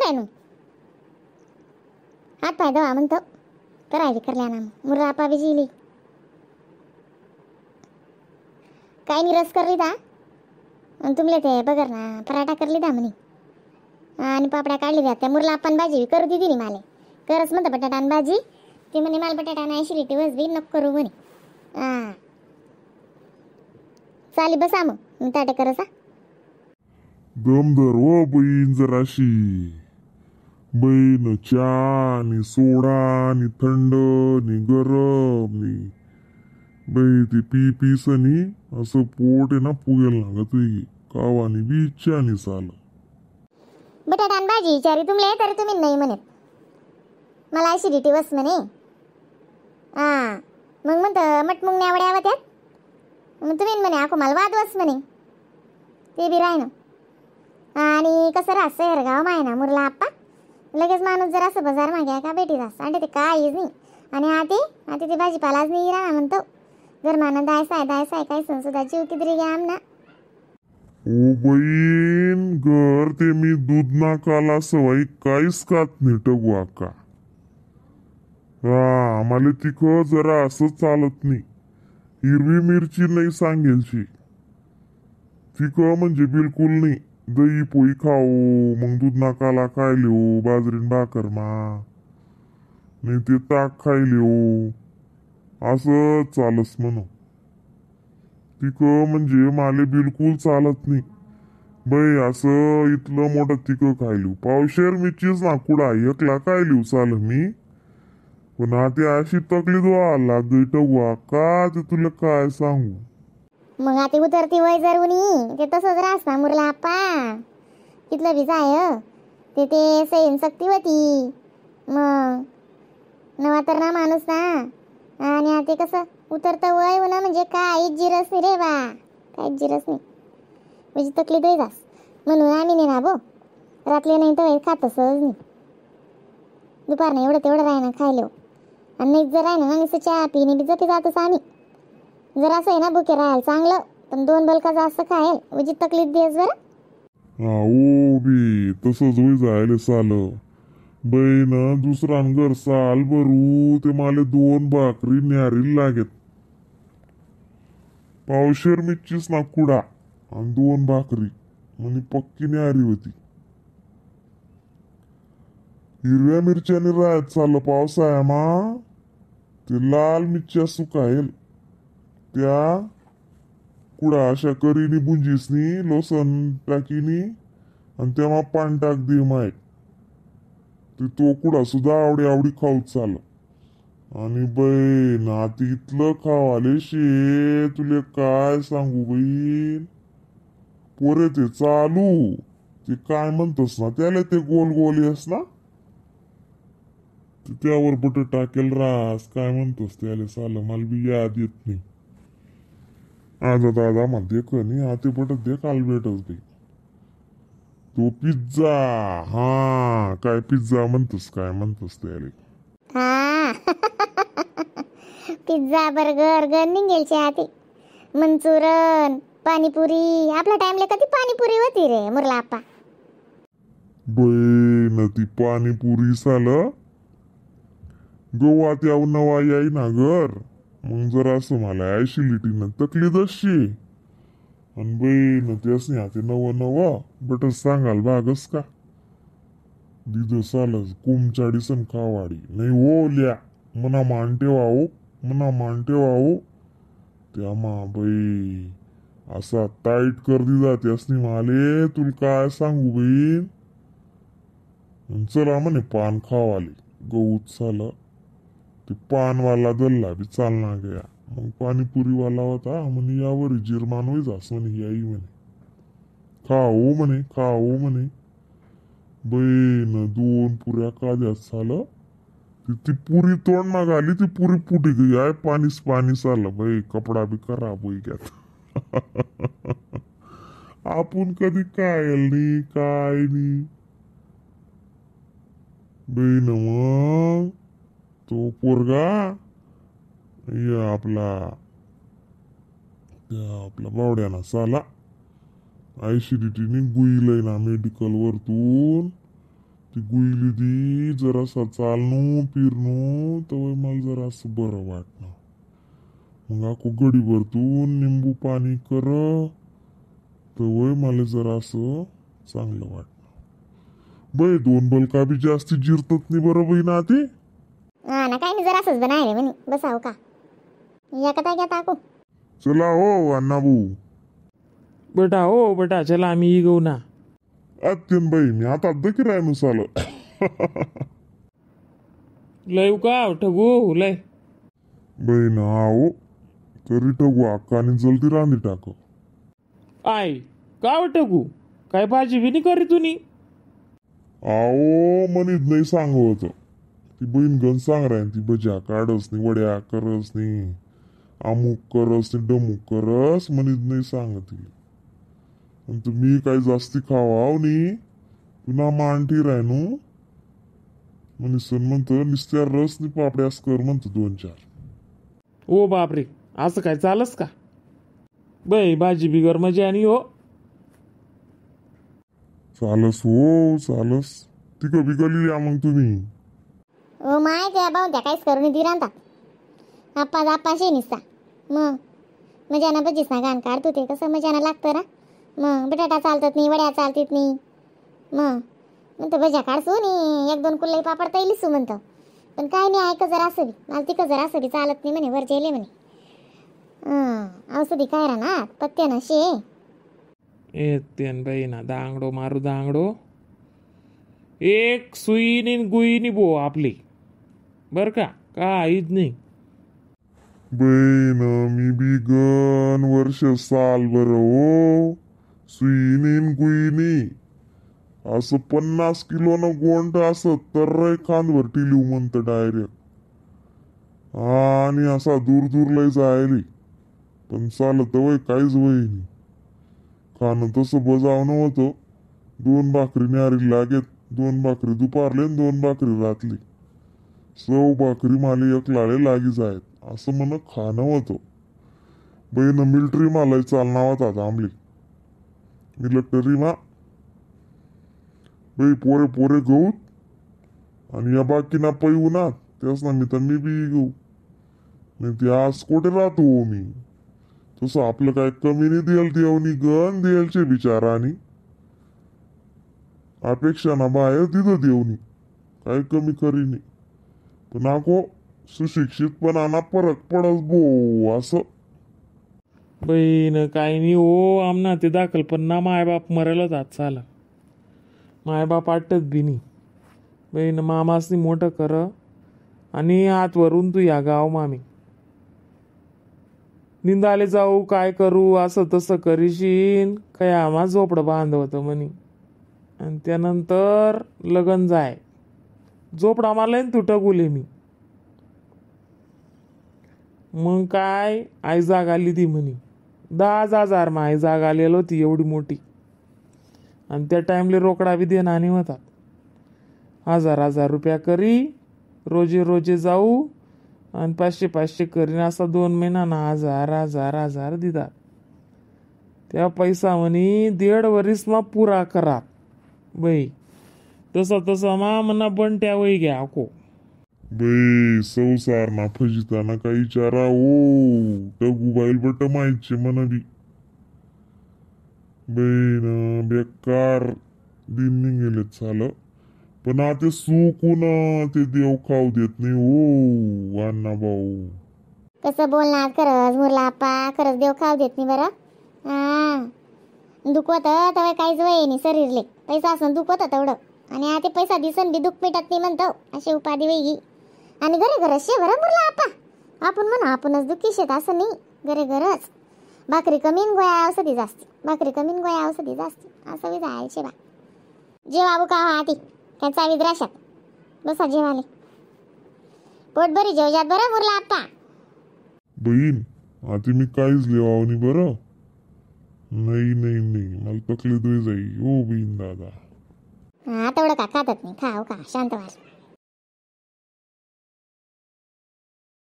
राहिनो हात पाय दवा म्हणतो करायला करल्या ना मुर्रा आपा बिजिली काय नाही रस करली दा तुमले ते बगर ना पराठा करली दा म्हणे आणि पापड्या काढली द्या त्या मुरला आपण भाजी करू दिली माले करस म्हणतं बटाटा आणि भाजी ते म्हणे मला बटाटा नाही ॲसिडिटी बसबी नको करू म्हणे हां चाली बसा मग ताटे करसा दमदार व बहीण जराशी बहीण चहा आणि सोडा आणि थंड आणि गरम आणि बाई ते पी सनी असं पोट आहे ना फुगेल लागत कावानी बी इच्छा आणि चाल बटाटा आणि भाजी विचारी तुमले तरी तुम्ही नाही म्हणत मला ॲसिडिटी बस म्हणे हां मग म्हणतं मट मुंग न्यावड्या त्यात मग तुम्ही म्हणे आको मला वाद बस म्हणे ते बी राही ना आणि कसं राहत गाव माय ना मुरला आप्पा लगेच माणूस जर असं बाजार मागे का बेटी रास आणि ते काहीच नाही आणि आते ते भाजीपालाच नाही राहणार म्हणतो जर माना दायसाय काय संसुदा जीव किती घ्या आमना ओ बहीण घर ते मी दूध ना काला सवय काहीच खात नाही टगू आका हा आम्हाला तिखं जरा असं चालत नाही हिरवी मिरची नाही सांगेलची तिखं म्हणजे बिलकुल नाही दही पोळी खाऊ मग दूध नाकाला काय लिहू बाजरीन भाकर मा नाही ते ताक खाय लिहू असं चालस म्हणून तिखं म्हणजे माले बिलकुल चालत नाही बाई असं इथलं मोठं तिखं काय लिहू पावशेर मिरचीच ना कुडा एकला काय लिहू चाल मी पण आता अशी तकलीफ व्हायला लागली टगवा का ते तुला काय सांगू मग आता उतरती वय जरूनी ते तसंच रास ना मुरला आप्पा कितलं बी जाय ते सैन शक्ती होती मग नवा तर ना माणूस ना आणि आता कसं उतरतं वय होणं म्हणजे काहीच जिरस नाही रे बा काहीच जिरस नाही म्हणजे तकलीफ होई जास म्हणून आम्ही नाही ना भो रात्री नाही तर खात सहज नाही दुपार नाही एवढं तेवढं राही ना खायलो आणि नाही जर आहे ना नुसतं चहा पिणे बी जपी जातच आम्ही जर असं आहे ना भुके राहायला चांगलं पण 2 बलका जास्त खायल म्हणजे तकलीफ देस बरं ओ बी तसंच होई जायला साल बहीण दुसरा घर साल भरू ते मला 2 भाकरी न्यारी लागेत पावशेर मिरचीच ना कुडा आणि 2 भाकरी म्हणजे पक्की न्यारी होती हिरव्या मिरच्याने राहत चाललं पावसाळ्यामा ते लाल मिरच्या सुकायल त्या कुडा अशा करीनी बुंजीसनी लसण टाकीनी आणि तेव्हा पान टाक दे माय ते तो कुडा सुद्धा आवडी खाऊच चाल आणि बहीण आता इथलं खावाले शे तुले काय सांगू बहीण पोरे ते चालू ते काय म्हणतस ना त्याला ते गोल गोल येस ना त्यावर बट टाकेल रास काय म्हणतोस त्याला साल मला बी याद येत नाही आज दादा म्हणते कनी आते बटत दे काल भेटच दे तो पिझ्झा हा काय पिझ्झा म्हणतोस काय म्हणतोस त्याला हा पिझ्झा बर्गर गन निघेलचे आते मंचुरन पाणीपुरी आपल्या टाइमला कधी पाणीपुरी होती रे मुरला आप्पा बहीण ती पाणीपुरी साल गोवात याव नवा याई ना घर मग जरा असं मला ऍसिडिटीनं तकलीफ अशी आणि बहीण त्याच नाही आता नवं बटच सांगाल बागस का दिद सालच कोमचाडीसन खावाडी नाही ओल्या मना मान ठेवाओ त्या मा बाई असा टाईट कर दिदा त्यासनी माले तुला काय सांगू बहीण चला म्हणे पान खावाले गऊत साला ते पानवाला दल्ला बी चालना गया मग पाणीपुरीवाला होता म्हणे यावर जिरमान होई जास म्हणे याई म्हणे खाओ म्हणे बहीण 2 पुऱ्या काद्यात झालं ती पुरी तोंड ना घाली ती पुरी फुटी गई आहे पाणी झालं बाई कपडा बी खराब होई ग्यात आपण कधी काय नाही बहीण मग तो पोरगा आपला बावड्याना साला ऍसिडिटीने गुईलय ना मेडिकल वरतून ती गुईली दी जरासा चालणं फिरणं तर मला जरासं बरं वाटणं. मग आखो गडी भरतून निंबू पाणी कर तर मला जरासं चांगलं वाटणं. बाई 2 बलका बी जास्ती जिरतात नाही बरं बाई ना ते. हा ना, काय नाही, जरा असंच बनाय म्हणे, बसाव का या कथा घ्या टाकू. चला हो अण्णाबू. बेटा चला आम्ही गो ना. आत्यान बाई मी आता दकी रायनूस आलं. लय का ठगू लय. बाई ना हो तरी टगू अक्काने जलदी रांधी टाक. आय का ठगू काय भाजी बी नाही करी तुम्ही. आओ म्हणीत नाही सांगत ती बहीण गण सांग राय ती भज्या काढस नाही वड्या करस नाही अमुक करस नाही डमुक करस म्हणीत नाही सांग तिला. आणि तुम्ही काही जास्ती खावाव नी पुन्हा मांठी रायनू म्हणून म्हणतं नुसत्या रस नि पापड्यास कर म्हणतो 2-4. ओ बापरे असं काय चालस का. बाई भाजी बिगर मजा आणि हो. चालस हो चालस ती कभी गली या मग तुम्ही. ओ माय त्या भाऊ त्या काहीच करून ती राहतात आप्पा आप्पा शे निसता. मग मजाना बजीस ना गाण काढतो ते कसं मजाना लागतं ना. मग बटाटा चालतात नाही, वड्या चालतात नाही. मग म्हणतो भज्या काढसू नी 1-2 कुल्लाई पापड तैलीसू म्हणतो. पण काय नाही ऐक जरा असं बी मला तिकं जरा असं बी चालत नाही म्हणे वरचे येले म्हणे. औषधी काय राहणार पत्त्या ना शे. तेन बाई ना दांगडो मारू दांगडो. एक सुईनी गुईनी बो आपली बर का काहीच नाही. बहीण मी बी गण वर्ष साल बर हो सुईनी गुईनी असं 50 किलो गोंट असं तर खांदवर टिलिव म्हणतं डायरेक्ट. आणि असा दूर दूर लय जायली पण चालत वय काहीच वय नाही. खाणं तसं बजावणं होतं. 2 भाकरी न्यारी लागेत 2 भाकरी दुपारले 2 भाकरी रातली 6 भाकरी माले 1 लाळे लागी जायत असं म्हण खाणं होतं. बहीण मिलिटरी मालाय चालना होता आमली मिलिटरी मा बाई पोरे पोरे गऊत आणि या बाकीना पै उन्हात त्याच ना मी तर मी बी गऊ नाही ते आज कुठे राहतो हो मी. तसं आपलं काय कमी नाही देल देवनी गण देलचे बिचारा आणि अपेक्षा ना बाहेर तिथं देवनी काय कमी करीनी. पण आको सुशिक्षितपणाना फरक पडस बो असं. बहीण काही नाही हो आमना ते दाखल पण ना मायबाप मरायला जात चाल. मायबाप आटत बी नाही. बहीण मामासनी मोठं कर आणि आतवरून तू या गाव मामी निंदाले जाऊ काय करू असं तसं करीशीन काय आम्हा झोपडं बांधवतं म्हणे. आणि त्यानंतर लगन जाय झोपडा मला तुटं गुले मी. मग काय आई जाग आली ती म्हणे 10,000 मा आई जाग आलेलो होती एवढी मोठी. आणि त्या टाइमले रोकडा बी देणार नाही होता. 1,000 रुपया करी रोजे रोजे जाऊ आणि 500 करीन असा 2 महिन्याना 1,000 दितात. त्या पैसा म्हणे 1.5 वरीस मा पुरा करा बाई. तसा मा म्हणा बंट्या वही घ्या को. बाई संसार ना फजिताना काही विचारा ओ टगू बाईल बट माहितचे मन बी. बहीण बेकार दिन निघेलेत झालं. पण आता सुकून ते देव खाऊ देत नाही हो अण्णा भाऊ. कसं बोलणार खरंच मुरला आप्पा खरंच देव खाऊ देत नाही बरं. दुखवत तेव्हा काहीच वय नाही शरीरले पैसा असं दुखवत तेवढं. आणि आता पैसा दिसन बी दुःख पेटत नाही म्हणतो अशी उपाधी वेगळी. आणि घरे घरच शे बरं मुरला आप्पा. आपण म्हणा आपणच दुःखी शेत असं नाही. घरे घरच भाकरी कमीन गोया औषधी जास्ती भाकरी कमीन गोया औषधी जास्ती असं बी जायचे बा. जेवा का आती काय चावीत राशात बसा जेवाले पोट बरी जेवजात बरं मुरला आप्पा. बहीण आता मी काहीच लिहाव नाही बरं. नाही नाही नाही मला तकलीफ होई जाई ओ बहीण दादा. हा तेवढं का खातात नाही खाऊ का शांत व्हा.